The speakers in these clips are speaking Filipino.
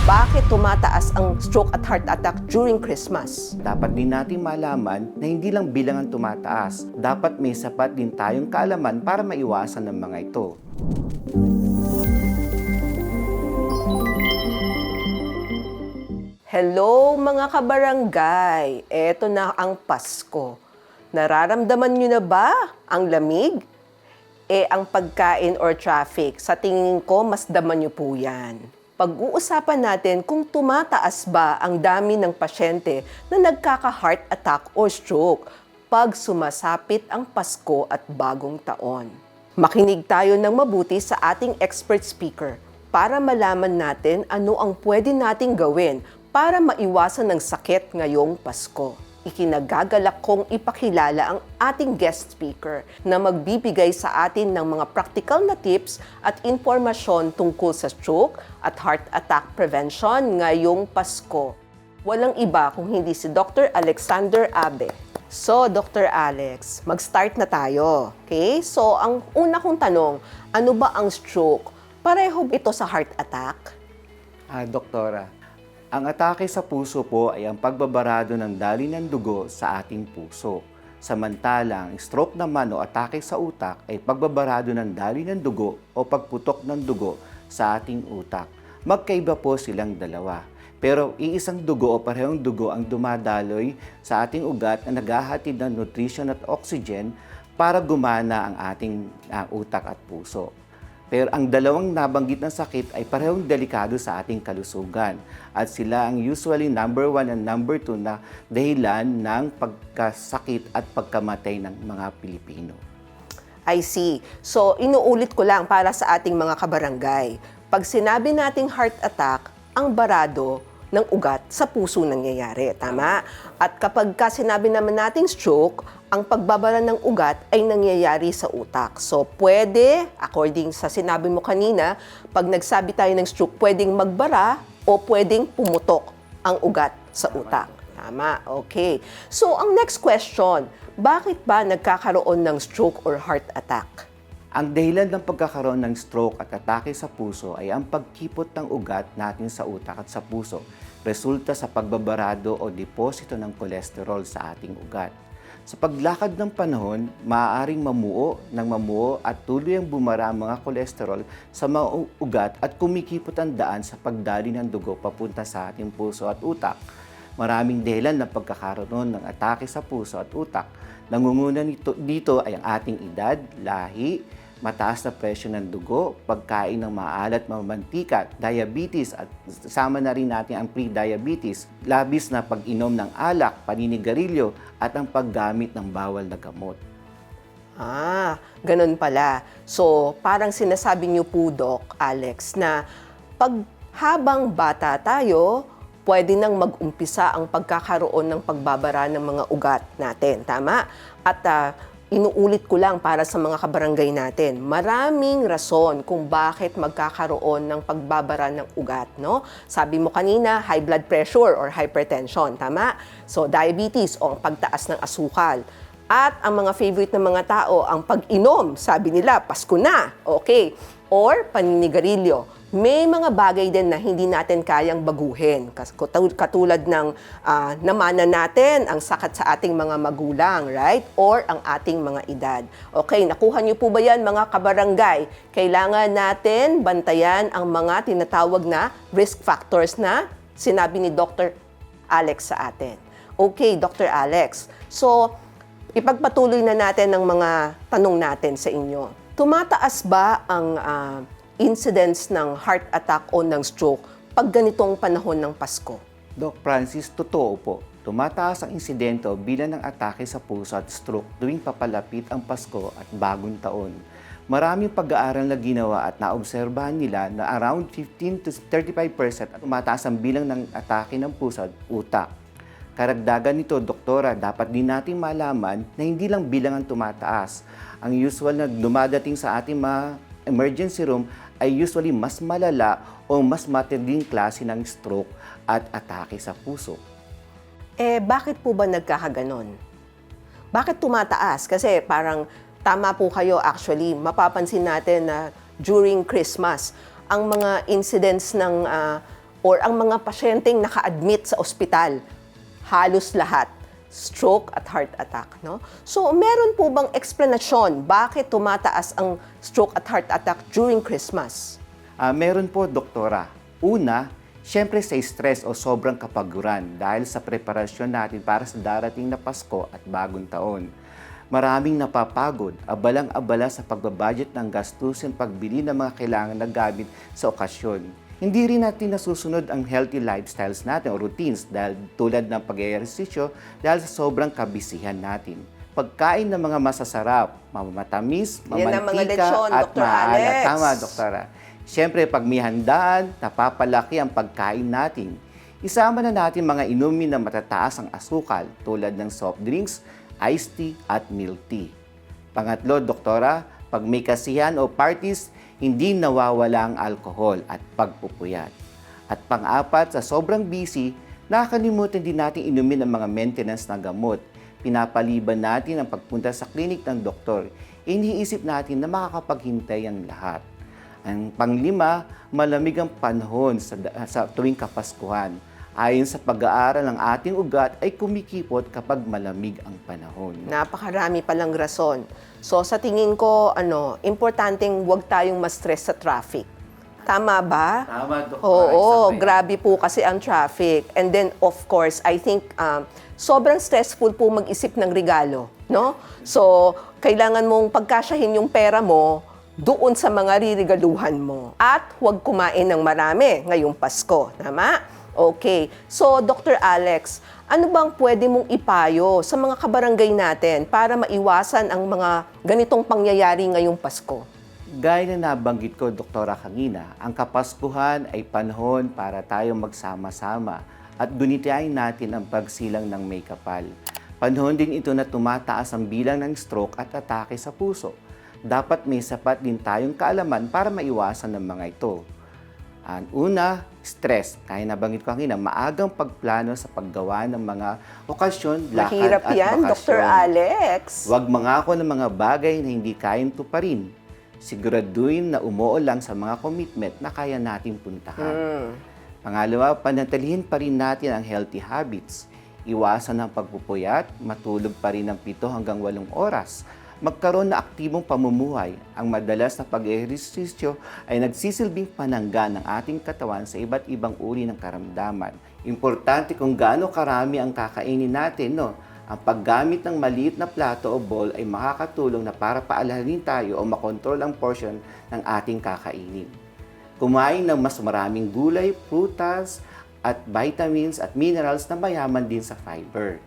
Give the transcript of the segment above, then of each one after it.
Bakit tumataas ang stroke at heart attack during Christmas? Dapat din natin malaman na hindi lang bilang ang tumataas. Dapat may sapat din tayong kaalaman para maiwasan ng mga ito. Hello mga kabarangay! Eto na ang Pasko. Nararamdaman nyo na ba ang lamig? Ang pagkain or traffic, sa tingin ko, mas daman nyo po yan. Pag-uusapan natin kung tumataas ba ang dami ng pasyente na nagkaka-heart attack o stroke pag sumasapit ang Pasko at Bagong Taon. Makinig tayo ng mabuti sa ating expert speaker para malaman natin ano ang pwede nating gawin para maiwasan ng sakit ngayong Pasko. Ikinagagalak kong ipakilala ang ating guest speaker na magbibigay sa atin ng mga practical na tips at impormasyon tungkol sa stroke at heart attack prevention ngayong Pasko. Walang iba kung hindi si Dr. Alexander Abe. So, Dr. Alex, mag-start na tayo. Okay? So, ang una kong tanong, ano ba ang stroke? Pareho ito sa heart attack? Doktora, ang atake sa puso po ay ang pagbabarado ng daloy ng dugo sa ating puso. Samantalang, stroke naman o atake sa utak ay pagbabarado ng daloy ng dugo o pagputok ng dugo sa ating utak. Magkaiba po silang dalawa. Pero iisang dugo o parehong dugo ang dumadaloy sa ating ugat na naghahatid ng nutrition at oxygen para gumana ang ating utak at puso. Pero ang dalawang nabanggit na sakit ay parehong delikado sa ating kalusugan. At sila ang usually number 1 and number 2 na dahilan ng pagkasakit at pagkamatay ng mga Pilipino. I see. So, inuulit ko lang para sa ating mga kabarangay. Pag sinabi nating heart attack, ang barado ng ugat sa puso nangyayari. Tama? At kapag sinabi naman nating stroke, ang pagbabara ng ugat ay nangyayari sa utak. So, pwede, according sa sinabi mo kanina, pag nagsabi tayo ng stroke, pwedeng magbara o pwedeng pumutok ang ugat sa utak. Tama? Okay. So, ang next question, bakit ba nagkakaroon ng stroke or heart attack? Ang dahilan ng pagkakaroon ng stroke at atake sa puso ay ang pagkipot ng ugat natin sa utak at sa puso. Resulta sa pagbabarado o deposito ng kolesterol sa ating ugat. Sa paglakad ng panahon, maaaring mamuo at tuloy ang bumara ang mga kolesterol sa mga ugat at kumikipot ang daan sa pagdali ng dugo papunta sa ating puso at utak. Maraming dahilan ng pagkakaroon ng atake sa puso at utak. Nangunguna dito ay ang ating edad, lahi, mataas na presyo ng dugo, pagkain ng maalat, mamantika, diabetes at sama na rin natin ang pre-diabetes, labis na pag-inom ng alak, paninigarilyo at ang paggamit ng bawal na gamot. Ganun pala. So, parang sinasabi niyo po, Doc Alex, na habang bata tayo, pwede nang mag-umpisa ang pagkakaroon ng pagbabara ng mga ugat natin. Tama? At inuulit ko lang para sa mga kabarangay natin, maraming rason kung bakit magkakaroon ng pagbabara ng ugat, no? Sabi mo kanina, high blood pressure or hypertension, tama? So, diabetes o ang pagtaas ng asukal. At ang mga favorite ng mga tao, ang pag-inom, sabi nila, Pasko na, okay? Or paninigarilyo. May mga bagay din na hindi natin kayang baguhin. Katulad ng namana natin, ang sakit sa ating mga magulang, right? Or ang ating mga edad. Okay, nakuha niyo po ba yan mga kabarangay? Kailangan natin bantayan ang mga tinatawag na risk factors na sinabi ni Dr. Alex sa atin. Okay, Dr. Alex. So, ipagpatuloy na natin ang mga tanong natin sa inyo. Tumataas ba ang incidence ng heart attack o ng stroke pag ganitong panahon ng Pasko? Doc Francis, totoo po. Tumataas ang insidente o bilang ng atake sa puso at stroke tuwing papalapit ang Pasko at Bagong Taon. Maraming pag-aaral na ginawa at naobserbahan nila na around 15 to 35% at tumataas ang bilang ng atake ng puso at utak. Karagdagan nito, doktora, dapat din natin malaman na hindi lang bilang ang tumataas. Ang usual na dumadating sa ating mga emergency room ay usually mas malala o mas matinding klase ng stroke at atake sa puso. Bakit po ba nagkakaganon? Bakit tumataas? Kasi parang tama po kayo actually, mapapansin natin na during Christmas, ang mga incidents ng or ang mga pasyenteng naka-admit sa ospital, halos lahat, stroke at heart attack, no? So, meron po bang explanation bakit tumataas ang stroke at heart attack during Christmas? Meron po, Doktora. Una, syempre sa stress o sobrang kapaguran dahil sa preparasyon natin para sa darating na Pasko at Bagong Taon. Maraming napapagod, abalang-abala sa pagbabudget ng gastusin pagbili ng mga kailangan na gamit sa okasyon. Hindi rin natin nasusunod ang healthy lifestyles natin o routines dahil tulad ng pag-eehersisyo dahil sa sobrang kabisihan natin. Pagkain ng mga masasarap, matamis, Yan ang mga mamantika lechon, at Dr. maalat. Alex. Tama, Doktora. Siyempre, pag may handaan, napapalaki ang pagkain natin. Isama na natin mga inumin na matataas ang asukal tulad ng soft drinks, iced tea at milk tea. Pangatlo, Doktora, pag may kasiyahan o parties, hindi nawawala ang alkohol at pagpupuyat. At pang-apat, sa sobrang busy, nakakalimutan din natin inumin ang mga maintenance na gamot. Pinapaliban natin ang pagpunta sa klinik ng doktor. Iniisip natin na makakapaghintay ang lahat. Ang panglima, malamig ang panahon sa tuwing Kapaskuhan. Ayon sa pag-aaral, ang ating ugat ay kumikipot kapag malamig ang panahon. Napakarami palang rason. So sa tingin ko, importanteng huwag tayong ma-stress sa traffic. Tama ba? Tama, Doktora. Oo, grabe po kasi ang traffic. And then, of course, I think sobrang stressful po mag-isip ng regalo, no? So, kailangan mong pagkasyahin yung pera mo doon sa mga ririgaluhan mo. At huwag kumain ng marami ngayong Pasko. Tama? Okay. So, Dr. Alex, ano bang pwede mong ipayo sa mga kabarangay natin para maiwasan ang mga ganitong pangyayari ngayong Pasko? Gaya na nabanggit ko, Doktora, kanina, ang Kapaskuhan ay panahon para tayong magsama-sama at gunitahin natin ang pagsilang ng may kapal. Panahon din ito na tumataas ang bilang ng stroke at atake sa puso. Dapat may sapat din tayong kaalaman para maiwasan ng mga ito. Ang una, stress. Kaya nabanggit ko kanina, maagang pagplano sa paggawa ng mga okasyon, lakad Mahirap at yan, bakasyon. Dr. Alex. Huwag mangako ng mga bagay na hindi kayang tuparin. Siguraduhin na umuo lang sa mga commitment na kaya nating puntahan. Pangalawa, panatilihin pa rin natin ang healthy habits. Iwasan ang pagpupuyat, matulog pa rin ng 7 hanggang 8 oras. Magkaroon na aktibong pamumuhay. Ang madalas na pag-ehersisyo ay nagsisilbing panangga ng ating katawan sa iba't ibang uri ng karamdaman. Importante kung gaano karami ang kakainin natin, no? Ang paggamit ng maliit na plato o bowl ay makakatulong na para paalahin tayo o makontrol ang portion ng ating kakainin. Kumain ng mas maraming gulay, prutas, at vitamins at minerals na mayaman din sa fiber.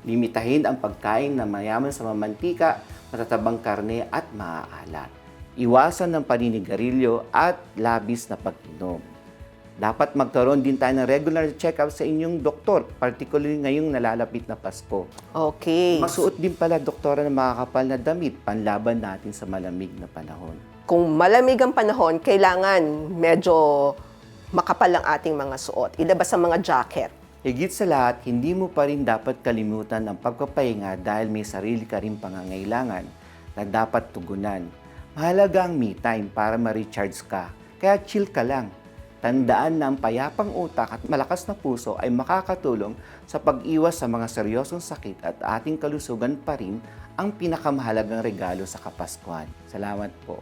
Limitahin ang pagkain na mayaman sa mamantika, matatabang karne at maaalat. Iwasan ng paninigarilyo at labis na pag-inom. Dapat magkaroon din tayo ng regular check-up sa inyong doktor, particularly ngayong nalalapit na Pasko. Okay. Masuot din pala, Doktora, ng makakapal na damit panlaban natin sa malamig na panahon. Kung malamig ang panahon, kailangan medyo makapal ang ating mga suot. Ilabas ang mga jacket. Higit sa lahat, hindi mo pa rin dapat kalimutan ang pagpapahinga dahil may sarili ka rin pangangailangan na dapat tugunan. Mahalaga ang me time para ma-recharge ka, kaya chill ka lang. Tandaan na ang payapang utak at malakas na puso ay makakatulong sa pag-iwas sa mga seryosong sakit at ating kalusugan pa rin ang pinakamahalagang regalo sa Kapaskuhan. Salamat po.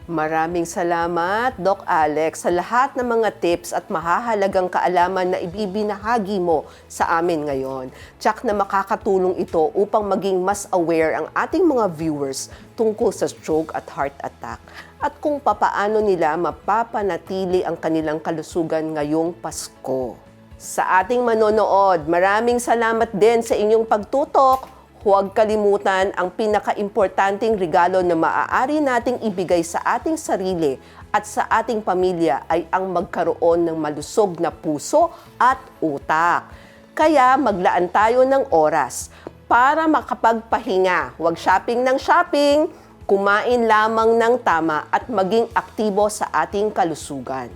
Maraming salamat, Doc Alex, sa lahat ng mga tips at mahahalagang kaalaman na ibibinahagi mo sa amin ngayon. Tsak na makakatulong ito upang maging mas aware ang ating mga viewers tungkol sa stroke at heart attack at kung papaano nila mapapanatili ang kanilang kalusugan ngayong Pasko. Sa ating manonood, maraming salamat din sa inyong pagtutok. Huwag kalimutan ang pinaka-importanting regalo na maaari nating ibigay sa ating sarili at sa ating pamilya ay ang magkaroon ng malusog na puso at utak. Kaya maglaan tayo ng oras para makapagpahinga. Huwag shopping ng shopping, kumain lamang ng tama at maging aktibo sa ating kalusugan.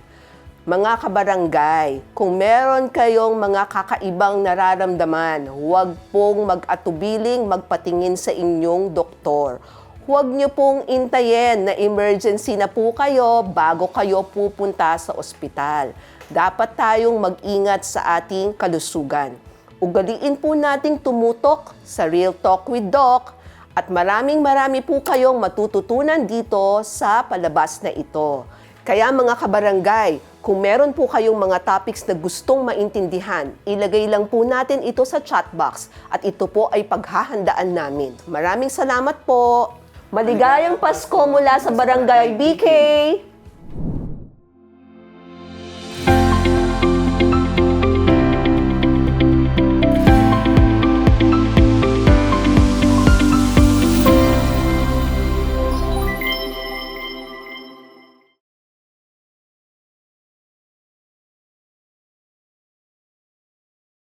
Mga kabarangay, kung meron kayong mga kakaibang nararamdaman, huwag pong mag-atubiling magpatingin sa inyong doktor. Huwag niyo pong intayin na emergency na po kayo bago kayo pupunta sa ospital. dapat tayong mag-ingat sa ating kalusugan. Ugaliin po nating tumutok sa Real Talk with Doc at marami po kayong matututunan dito sa palabas na ito. Kaya mga kabarangay, kung meron po kayong mga topics na gustong maintindihan, ilagay lang po natin ito sa chat box at ito po ay paghahandaan namin. Maraming salamat po! Maligayang Pasko mula sa Barangay BK!